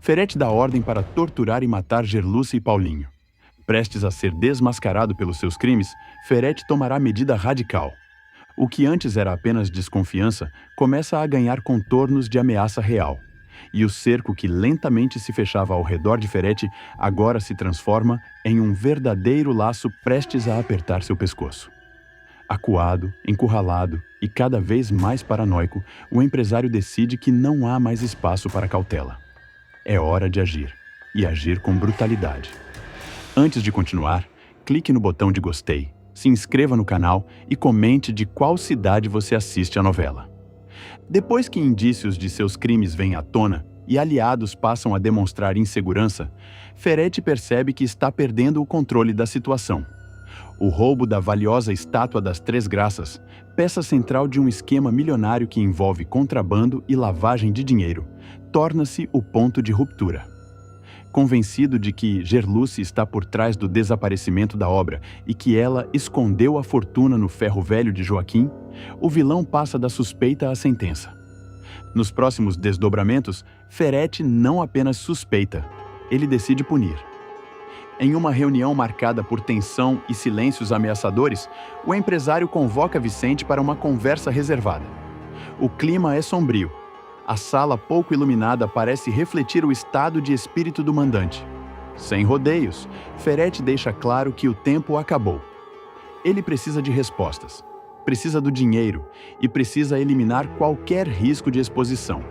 Ferete dá ordem para torturar e matar Gerluce e Paulinho. Prestes a ser desmascarado pelos seus crimes, Ferete tomará medida radical. O que antes era apenas desconfiança começa a ganhar contornos de ameaça real. E o cerco que lentamente se fechava ao redor de Ferete agora se transforma em um verdadeiro laço prestes a apertar seu pescoço. Acuado, encurralado e cada vez mais paranoico, o empresário decide que não há mais espaço para cautela. É hora de agir, e agir com brutalidade. Antes de continuar, clique no botão de gostei, se inscreva no canal e comente de qual cidade você assiste a novela. Depois que indícios de seus crimes vêm à tona e aliados passam a demonstrar insegurança, Ferete percebe que está perdendo o controle da situação. O roubo da valiosa estátua das Três Graças, peça central de um esquema milionário que envolve contrabando e lavagem de dinheiro, torna-se o ponto de ruptura. Convencido de que Gerluce está por trás do desaparecimento da obra e que ela escondeu a fortuna no ferro velho de Joaquim, o vilão passa da suspeita à sentença. Nos próximos desdobramentos, Ferete não apenas suspeita, ele decide punir. Em uma reunião marcada por tensão e silêncios ameaçadores, o empresário convoca Vicente para uma conversa reservada. O clima é sombrio. A sala pouco iluminada parece refletir o estado de espírito do mandante. Sem rodeios, Ferete deixa claro que o tempo acabou. Ele precisa de respostas, precisa do dinheiro e precisa eliminar qualquer risco de exposição.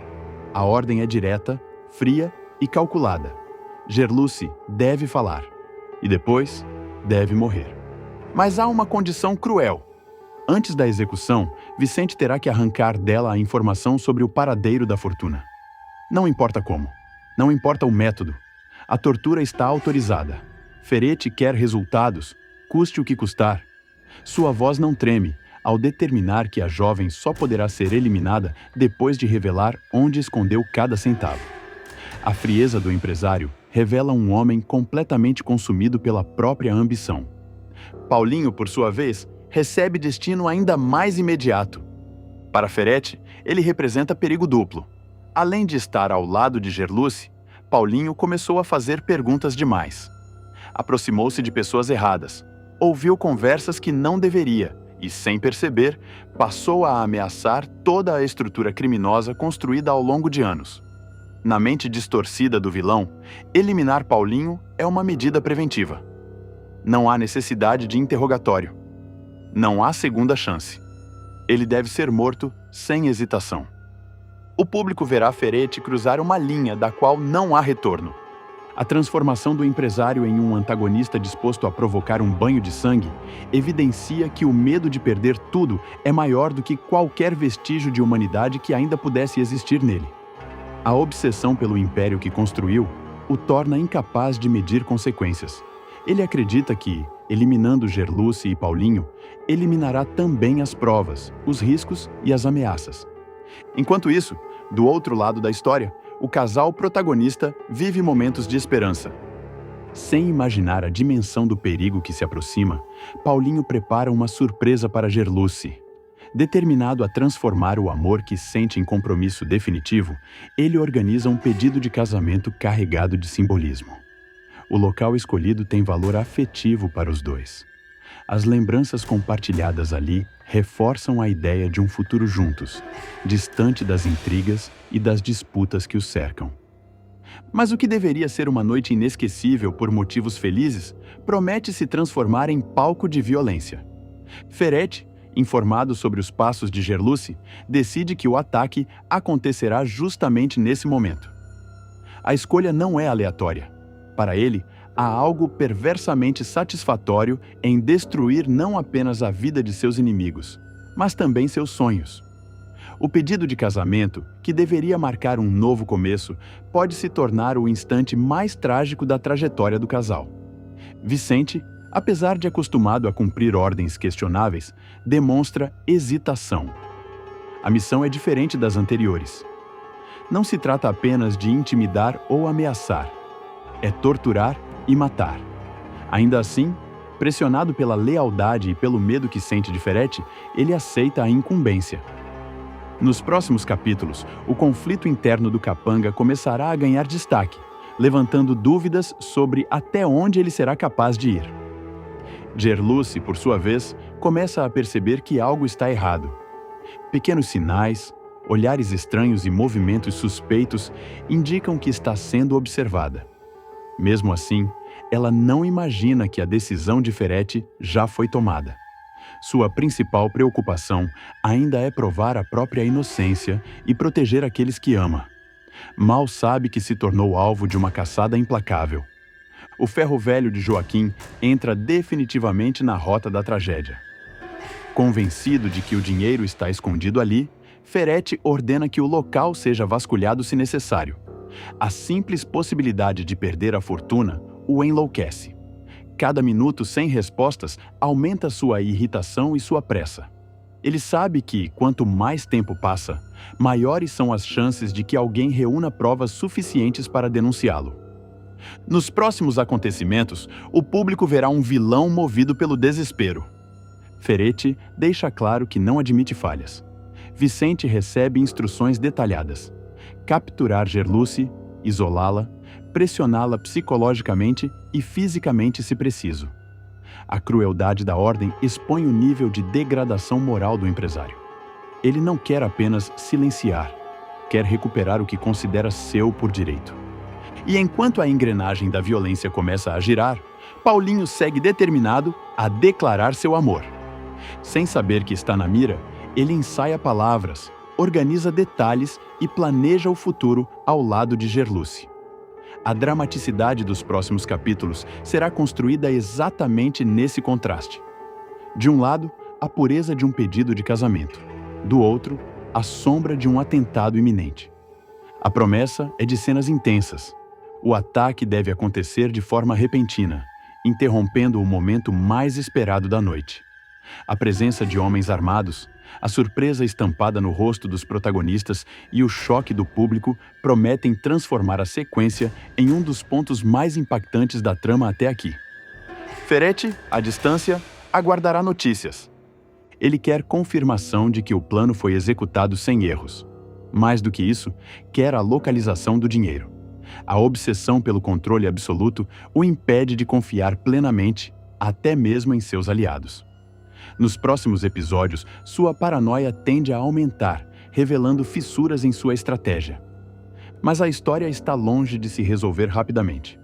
A ordem é direta, fria e calculada. Gerluce deve falar. E depois, deve morrer. Mas há uma condição cruel. Antes da execução, Vicente terá que arrancar dela a informação sobre o paradeiro da fortuna. Não importa como, não importa o método. A tortura está autorizada. Ferete quer resultados, custe o que custar. Sua voz não treme ao determinar que a jovem só poderá ser eliminada depois de revelar onde escondeu cada centavo. A frieza do empresário revela um homem completamente consumido pela própria ambição. Paulinho, por sua vez, recebe destino ainda mais imediato. Para Ferete, ele representa perigo duplo. Além de estar ao lado de Gerluce, Paulinho começou a fazer perguntas demais. Aproximou-se de pessoas erradas, ouviu conversas que não deveria e, sem perceber, passou a ameaçar toda a estrutura criminosa construída ao longo de anos. Na mente distorcida do vilão, eliminar Paulinho é uma medida preventiva. Não há necessidade de interrogatório. Não há segunda chance. Ele deve ser morto sem hesitação. O público verá Ferete cruzar uma linha da qual não há retorno. A transformação do empresário em um antagonista disposto a provocar um banho de sangue evidencia que o medo de perder tudo é maior do que qualquer vestígio de humanidade que ainda pudesse existir nele. A obsessão pelo império que construiu o torna incapaz de medir consequências. Ele acredita que, eliminando Gerluce e Paulinho, eliminará também as provas, os riscos e as ameaças. Enquanto isso, do outro lado da história, o casal protagonista vive momentos de esperança. Sem imaginar a dimensão do perigo que se aproxima, Paulinho prepara uma surpresa para Gerluce. Determinado a transformar o amor que sente em compromisso definitivo, ele organiza um pedido de casamento carregado de simbolismo. O local escolhido tem valor afetivo para os dois. As lembranças compartilhadas ali reforçam a ideia de um futuro juntos, distante das intrigas e das disputas que os cercam. Mas o que deveria ser uma noite inesquecível por motivos felizes, promete se transformar em palco de violência. Ferete, informado sobre os passos de Gerluce, decide que o ataque acontecerá justamente nesse momento. A escolha não é aleatória. Para ele, há algo perversamente satisfatório em destruir não apenas a vida de seus inimigos, mas também seus sonhos. O pedido de casamento, que deveria marcar um novo começo, pode se tornar o instante mais trágico da trajetória do casal. Vicente, apesar de acostumado a cumprir ordens questionáveis, demonstra hesitação. A missão é diferente das anteriores. Não se trata apenas de intimidar ou ameaçar. É torturar e matar. Ainda assim, pressionado pela lealdade e pelo medo que sente de Ferete, ele aceita a incumbência. Nos próximos capítulos, o conflito interno do capanga começará a ganhar destaque, levantando dúvidas sobre até onde ele será capaz de ir. Gerluce, por sua vez, começa a perceber que algo está errado. Pequenos sinais, olhares estranhos e movimentos suspeitos indicam que está sendo observada. Mesmo assim, ela não imagina que a decisão de Ferretti já foi tomada. Sua principal preocupação ainda é provar a própria inocência e proteger aqueles que ama. Mal sabe que se tornou alvo de uma caçada implacável. O ferro velho de Joaquim entra definitivamente na rota da tragédia. Convencido de que o dinheiro está escondido ali, Ferretti ordena que o local seja vasculhado se necessário. A simples possibilidade de perder a fortuna o enlouquece. Cada minuto sem respostas aumenta sua irritação e sua pressa. Ele sabe que, quanto mais tempo passa, maiores são as chances de que alguém reúna provas suficientes para denunciá-lo. Nos próximos acontecimentos, o público verá um vilão movido pelo desespero. Ferretti deixa claro que não admite falhas. Vicente recebe instruções detalhadas: capturar Gerluce, isolá-la, pressioná-la psicologicamente e fisicamente se preciso. A crueldade da ordem expõe o nível de degradação moral do empresário. Ele não quer apenas silenciar, quer recuperar o que considera seu por direito. E enquanto a engrenagem da violência começa a girar, Paulinho segue determinado a declarar seu amor. Sem saber que está na mira, ele ensaia palavras, organiza detalhes e planeja o futuro ao lado de Gerluce. A dramaticidade dos próximos capítulos será construída exatamente nesse contraste. De um lado, a pureza de um pedido de casamento. Do outro, a sombra de um atentado iminente. A promessa é de cenas intensas. O ataque deve acontecer de forma repentina, interrompendo o momento mais esperado da noite. A presença de homens armados, a surpresa estampada no rosto dos protagonistas e o choque do público prometem transformar a sequência em um dos pontos mais impactantes da trama até aqui. Ferretti, à distância, aguardará notícias. Ele quer confirmação de que o plano foi executado sem erros. Mais do que isso, quer a localização do dinheiro. A obsessão pelo controle absoluto o impede de confiar plenamente, até mesmo em seus aliados. Nos próximos episódios, sua paranoia tende a aumentar, revelando fissuras em sua estratégia. Mas a história está longe de se resolver rapidamente.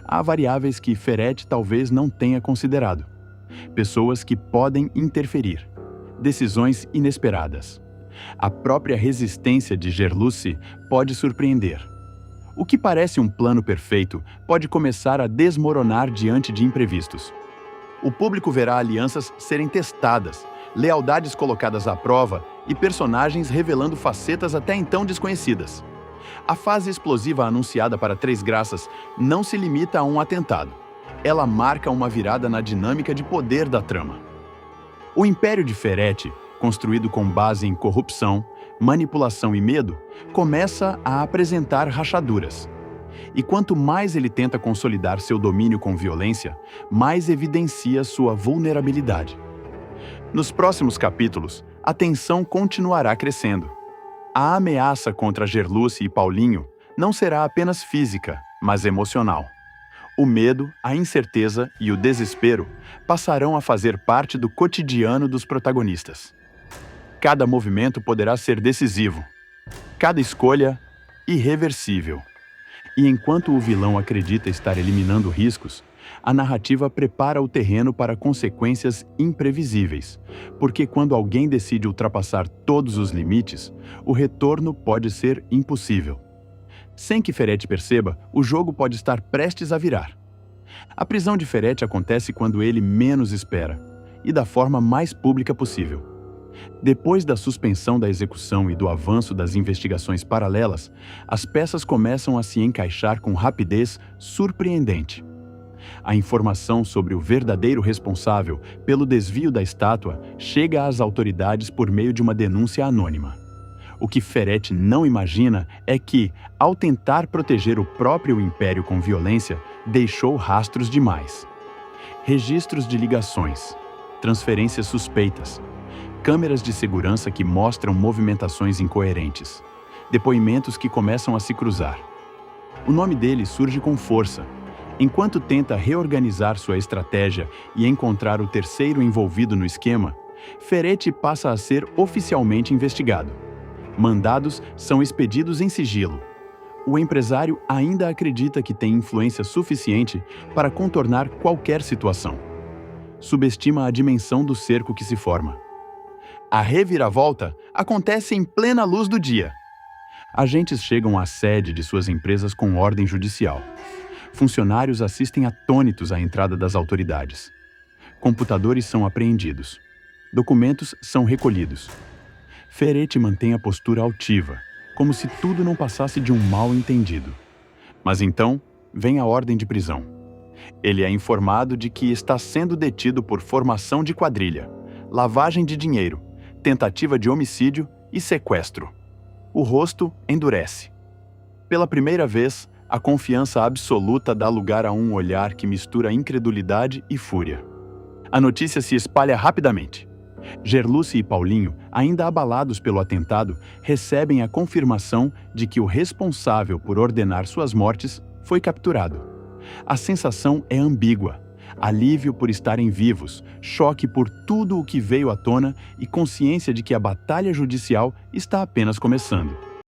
Há variáveis que Ferretti talvez não tenha considerado. Pessoas que podem interferir. Decisões inesperadas. A própria resistência de Gerluce pode surpreender. O que parece um plano perfeito pode começar a desmoronar diante de imprevistos. O público verá alianças serem testadas, lealdades colocadas à prova e personagens revelando facetas até então desconhecidas. A fase explosiva anunciada para Três Graças não se limita a um atentado. Ela marca uma virada na dinâmica de poder da trama. O Império de Ferretti, construído com base em corrupção, manipulação e medo, começa a apresentar rachaduras. E quanto mais ele tenta consolidar seu domínio com violência, mais evidencia sua vulnerabilidade. Nos próximos capítulos, a tensão continuará crescendo. A ameaça contra Gerluce e Paulinho não será apenas física, mas emocional. O medo, a incerteza e o desespero passarão a fazer parte do cotidiano dos protagonistas. Cada movimento poderá ser decisivo. Cada escolha, irreversível. E enquanto o vilão acredita estar eliminando riscos, a narrativa prepara o terreno para consequências imprevisíveis, porque quando alguém decide ultrapassar todos os limites, o retorno pode ser impossível. Sem que Ferretti perceba, o jogo pode estar prestes a virar. A prisão de Ferretti acontece quando ele menos espera, e da forma mais pública possível. Depois da suspensão da execução e do avanço das investigações paralelas, as peças começam a se encaixar com rapidez surpreendente. A informação sobre o verdadeiro responsável pelo desvio da estátua chega às autoridades por meio de uma denúncia anônima. O que Ferretti não imagina é que, ao tentar proteger o próprio império com violência, deixou rastros demais. Registros de ligações, transferências suspeitas, câmeras de segurança que mostram movimentações incoerentes, depoimentos que começam a se cruzar. O nome dele surge com força. Enquanto tenta reorganizar sua estratégia e encontrar o terceiro envolvido no esquema, Ferretti passa a ser oficialmente investigado. Mandados são expedidos em sigilo. O empresário ainda acredita que tem influência suficiente para contornar qualquer situação. Subestima a dimensão do cerco que se forma. A reviravolta acontece em plena luz do dia. Agentes chegam à sede de suas empresas com ordem judicial. Funcionários assistem atônitos à entrada das autoridades. Computadores são apreendidos. Documentos são recolhidos. Ferretti mantém a postura altiva, como se tudo não passasse de um mal-entendido. Mas então, vem a ordem de prisão. Ele é informado de que está sendo detido por formação de quadrilha, lavagem de dinheiro, tentativa de homicídio e sequestro. O rosto endurece. Pela primeira vez, a confiança absoluta dá lugar a um olhar que mistura incredulidade e fúria. A notícia se espalha rapidamente. Gerluce e Paulinho, ainda abalados pelo atentado, recebem a confirmação de que o responsável por ordenar suas mortes foi capturado. A sensação é ambígua: alívio por estarem vivos, choque por tudo o que veio à tona e consciência de que a batalha judicial está apenas começando.